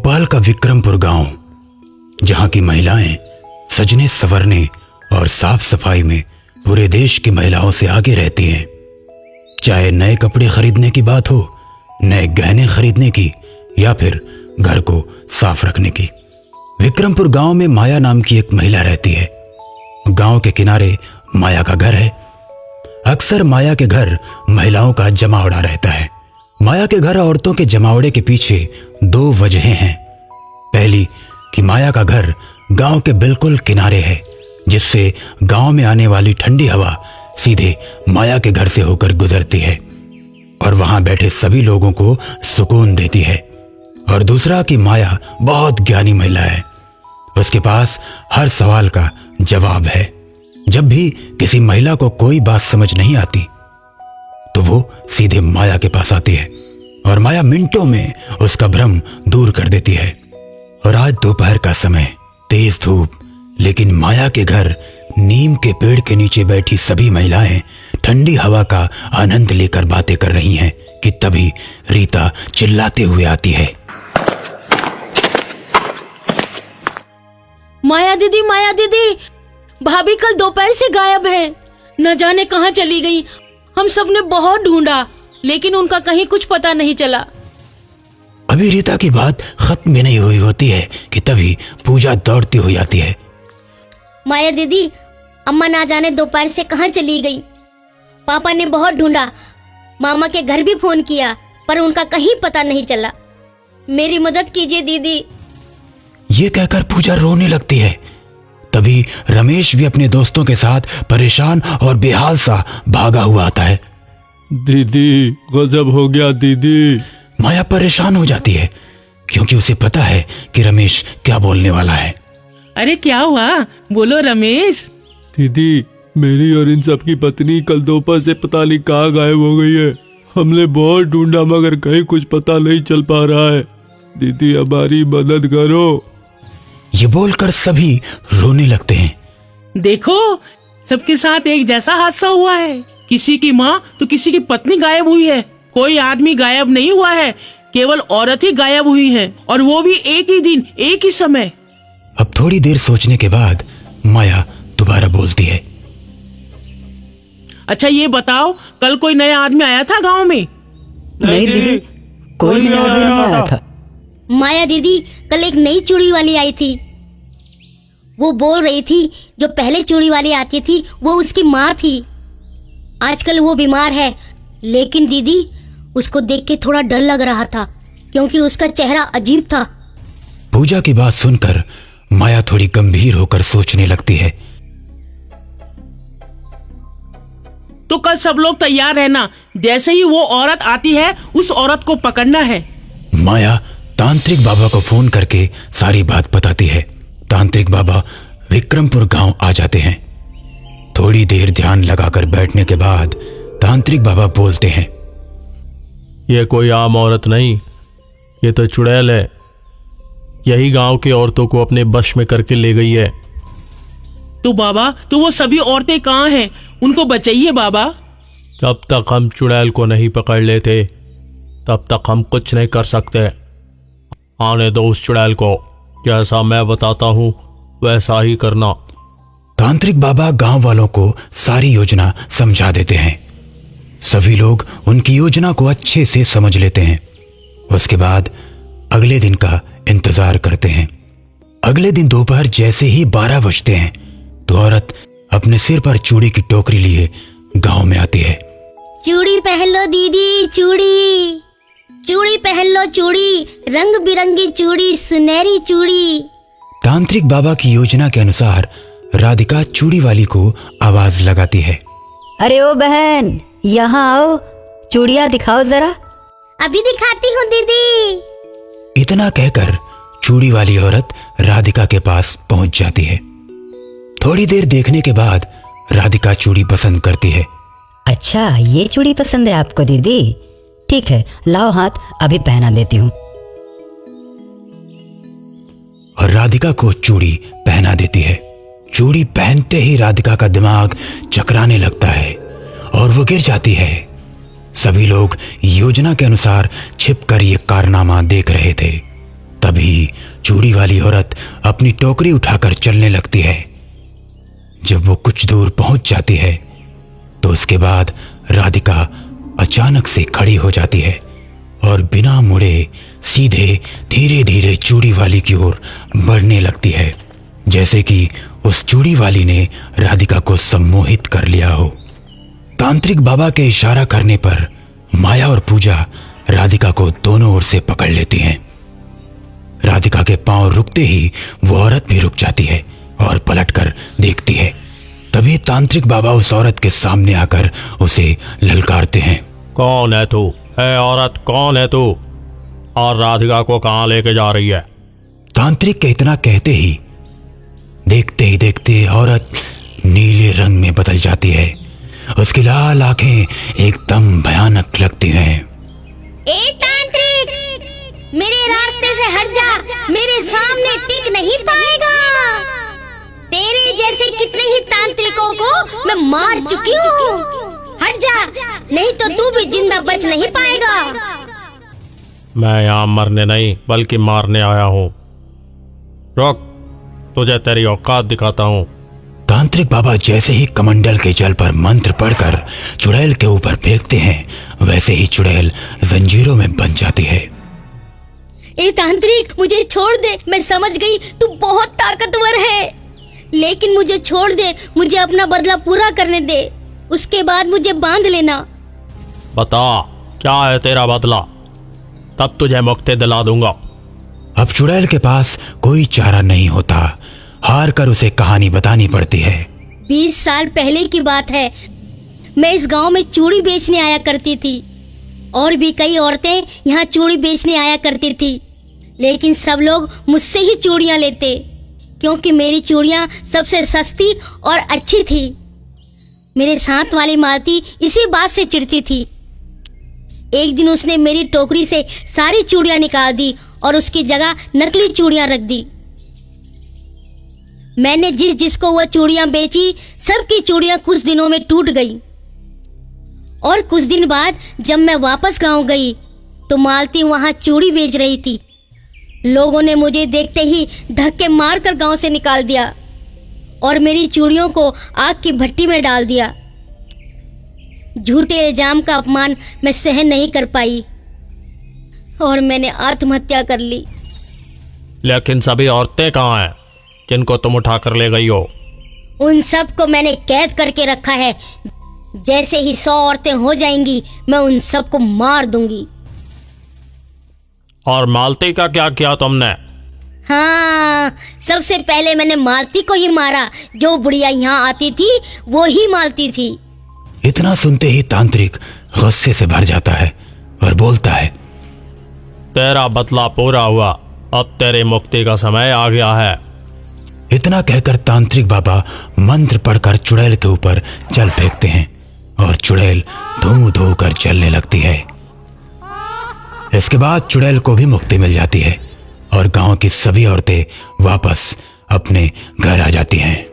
भोपाल का विक्रमपुर गांव, जहां की महिलाएं सजने संवरने और साफ सफाई में पूरे देश की महिलाओं से आगे रहती हैं। चाहे नए कपड़े खरीदने की बात हो, नए गहने खरीदने की, या फिर घर को साफ रखने की। विक्रमपुर गांव में माया नाम की एक महिला रहती है। गांव के किनारे माया का घर है। अक्सर माया के घर महिलाओं का जमावड़ा रहता है। माया के घर औरतों के जमावड़े के पीछे दो वजहें हैं। पहली कि माया का घर गांव के बिल्कुल किनारे है, जिससे गांव में आने वाली ठंडी हवा सीधे माया के घर से होकर गुजरती है और वहां बैठे सभी लोगों को सुकून देती है। और दूसरा कि माया बहुत ज्ञानी महिला है। उसके पास हर सवाल का जवाब है। जब भी किसी महिला को कोई बात समझ नहीं आती तो वो सीधे माया के पास आती है और माया मिनटों में उसका भ्रम दूर कर देती है। और आज दोपहर का समय, तेज धूप, लेकिन माया के घर नीम के पेड़ के नीचे बैठी सभी महिलाएं ठंडी हवा का आनंद लेकर बातें कर रही हैं कि तभी रीता चिल्लाते हुए आती है। माया दीदी, भाभी कल दोपहर से गायब है। न जाने कहाँ चली गई। हम सब ने बहुत ढूंढा, लेकिन उनका कहीं कुछ पता नहीं चला। अभी रीता की बात खत्म भी नहीं हुई होती है कि तभी पूजा दौड़ती हुई आती है। माया दीदी, अम्मा ना जाने दोपहर से कहाँ चली गई। पापा ने बहुत ढूंढा, मामा के घर भी फोन किया, पर उनका कहीं पता नहीं चला। मेरी मदद कीजिए दीदी। ये कहकर पूजा रोने लगती है। तभी रमेश भी अपने दोस्तों के साथ परेशान और बेहाल सा भागा हुआ आता है। दीदी, गजब हो गया दीदी। माया परेशान हो जाती है क्योंकि उसे पता है कि रमेश क्या बोलने वाला है। अरे क्या हुआ, बोलो रमेश। दीदी, मेरी और इन सब की पत्नी कल दोपहर से पता नहीं कहाँ गायब हो गई है। हमने बहुत ढूंढा मगर कहीं कुछ पता नहीं चल पा रहा है। दीदी, हमारी मदद करो। ये बोलकर सभी रोने लगते हैं। देखो, सबके साथ एक जैसा हादसा हुआ है। किसी की माँ तो किसी की पत्नी गायब हुई है। कोई आदमी गायब नहीं हुआ है, केवल औरत ही गायब हुई है, और वो भी एक ही दिन, एक ही समय। अब थोड़ी देर सोचने के बाद माया दोबारा बोलती है। अच्छा ये बताओ, कल कोई नया आदमी आया था गांव में? नहीं दीदी, कोई नया आदमी नहीं आया था। माया दीदी, कल एक नई चूड़ी वाली आई थी। वो बोल रही थी जो पहले चूड़ी वाली आती थी वो उसकी माँ थी। आजकल वो बीमार है, लेकिन दीदी उसको देख के थोड़ा डर लग रहा था क्योंकि उसका चेहरा अजीब था। पूजा की बात सुनकर माया थोड़ी गंभीर होकर सोचने लगती है। तो कल सब लोग तैयार रहना। जैसे ही वो औरत आती है, उस औरत को पकड़ना है। माया तांत्रिक बाबा को फोन करके सारी बात बताती है। तांत्रिक बाबा विक्रमपुर गांव आ जाते हैं। थोड़ी देर ध्यान लगाकर बैठने के बाद तांत्रिक बाबा बोलते हैं। ये कोई आम औरत नहीं, ये तो चुड़ैल है। यही गांव की औरतों को अपने वश में करके ले गई है। तो बाबा, तो वो सभी औरतें कहाँ हैं? उनको बचाइए बाबा। जब तक हम चुड़ैल को नहीं पकड़ लेते तब तक हम कुछ नहीं कर सकते। आने दो उस चुड़ैल को। जैसा मैं बताता हूँ वैसा ही करना। तांत्रिक बाबा गांव वालों को सारी योजना समझा देते हैं। सभी लोग उनकी योजना को अच्छे से समझ लेते हैं। उसके बाद अगले दिन का इंतजार करते हैं। अगले दिन दोपहर जैसे ही 12 बजते हैं तो औरत अपने सिर पर चूड़ी की टोकरी लिए गांव में आती है। चूड़ी पहन लो दीदी, चूड़ी चूड़ी पहन लो, चूड़ी रंग बिरंगी चूड़ी, सुनहरी चूड़ी। तांत्रिक बाबा की योजना के अनुसार राधिका चूड़ी वाली को आवाज लगाती है। अरे ओ बहन, यहाँ आओ, चूड़ियाँ दिखाओ जरा। अभी दिखाती हूँ दीदी। इतना कहकर चूड़ी वाली औरत राधिका के पास पहुंच जाती है। थोड़ी देर देखने के बाद राधिका चूड़ी पसंद करती है। अच्छा, ये चूड़ी पसंद है आपको दीदी? ठीक है, लाओ हाथ, अभी पहना देती हूँ। और राधिका को चूड़ी पहना देती है। चूड़ी पहनते ही राधिका का दिमाग चकराने लगता है और वो गिर जाती है। सभी लोग योजना के अनुसार छिपकर ये कारनामा देख रहे थे। तभी चूड़ी वाली औरत अपनी टोकरी उठाकर चलने लगती है। जब वो कुछ दूर पहुंच जाती है तो उसके बाद राधिका अचानक से खड़ी हो जाती है और बिना मुड़े सीधे धीरे धीरे चूड़ी वाली की ओर बढ़ने लगती है, जैसे कि उस चूड़ी वाली ने राधिका को सम्मोहित कर लिया हो। तांत्रिक बाबा के इशारा करने पर माया और पूजा राधिका को दोनों ओर से पकड़ लेती हैं। राधिका के पांव रुकते ही वो औरत भी रुक जाती है और पलटकर देखती है। तभी तांत्रिक बाबा उस औरत के सामने आकर उसे ललकारते हैं। कौन है तू? है औरत, कौन है तू? और राधिका को कहाँ लेके जा रही है? तांत्रिक के इतना कहते ही देखते ही देखते औरत नीले रंग में बदल जाती है। उसकी लाल आंखें एकदम भयानक लगती हैं। ए तांत्रिक, मेरे रास्ते से हट जा, मेरे सामने टिक नहीं पाएगा। तेरे जैसे कितने ही तांत्रिकों को मैं मार चुकी हूँ। हट जा, नहीं तो तू भी जिंदा बच नहीं पाएगा। मैं यहाँ मरने नहीं बल्कि मारने आया हूँ। रुक, तुझे तेरी औकात दिखाता हूँ। तांत्रिक बाबा जैसे ही कमंडल के जल पर मंत्र पढ़कर चुड़ैल के ऊपर फेंकते हैं, वैसे ही चुड़ैल जंजीरों में बंध जाती है। ए तांत्रिक, मुझे छोड़ दे। मैं समझ गई तू बहुत ताकतवर है, लेकिन मुझे छोड़ दे। मुझे अपना बदला पूरा करने दे, उसके बाद मुझे बांध लेना। बता, क्या है तेरा बदला? तब तुझे मुक्ति दिला दूंगा। अब चुड़ैल के पास कोई चारा नहीं होता, हार कर उसे कहानी बतानी पड़ती है। 20 साल पहले की बात है। मैं इस गांव में चूड़ी बेचने आया करती थी, और भी कई औरतें यहाँ चूड़ी बेचने आया करती थी, लेकिन सब लोग मुझसे ही चूड़ियाँ लेते, क्योंकि मेरी चूड़ियाँ सबसे सस्ती और अच्छी थी। मेरे साथ वाली मालती इसी बात से चिढ़ती थी। एक दिन उसने मेरी टोकरी से सारी चूड़ियाँ निकाल दी और उसकी जगह नकली चूड़ियाँ रख दी। मैंने जिसको वह चूड़ियाँ बेची, सबकी चूड़ियाँ कुछ दिनों में टूट गई। और कुछ दिन बाद जब मैं वापस गांव गई तो मालती वहां चूड़ी बेच रही थी। लोगों ने मुझे देखते ही धक्के मारकर गांव से निकाल दिया और मेरी चूड़ियों को आग की भट्टी में डाल दिया। झूठे इल्जाम का अपमान मैं सहन नहीं कर पाई और मैंने आत्महत्या कर ली। लेकिन सभी औरतें कहाँ हैं जिनको तुम उठा कर ले गई हो? उन सब को मैंने कैद करके रखा है। जैसे ही 100 औरतें हो जाएंगी, मैं उन सबको मार दूंगी। और मालती का क्या किया तुमने? हाँ, सबसे पहले मैंने मालती को ही मारा। जो बुढ़िया यहाँ आती थी वो ही मालती थी। इतना सुनते ही तांत्रिक गुस्से से भर जाता है और बोलता है, तेरा बदला पूरा हुआ, अब तेरी मुक्ति का समय आ गया है। इतना कहकर तांत्रिक बाबा मंत्र पढ़कर चुड़ैल के ऊपर जल फेंकते हैं और चुड़ैल धू धू कर जलने लगती है। इसके बाद चुड़ैल को भी मुक्ति मिल जाती है और गांव की सभी औरतें वापस अपने घर आ जाती हैं।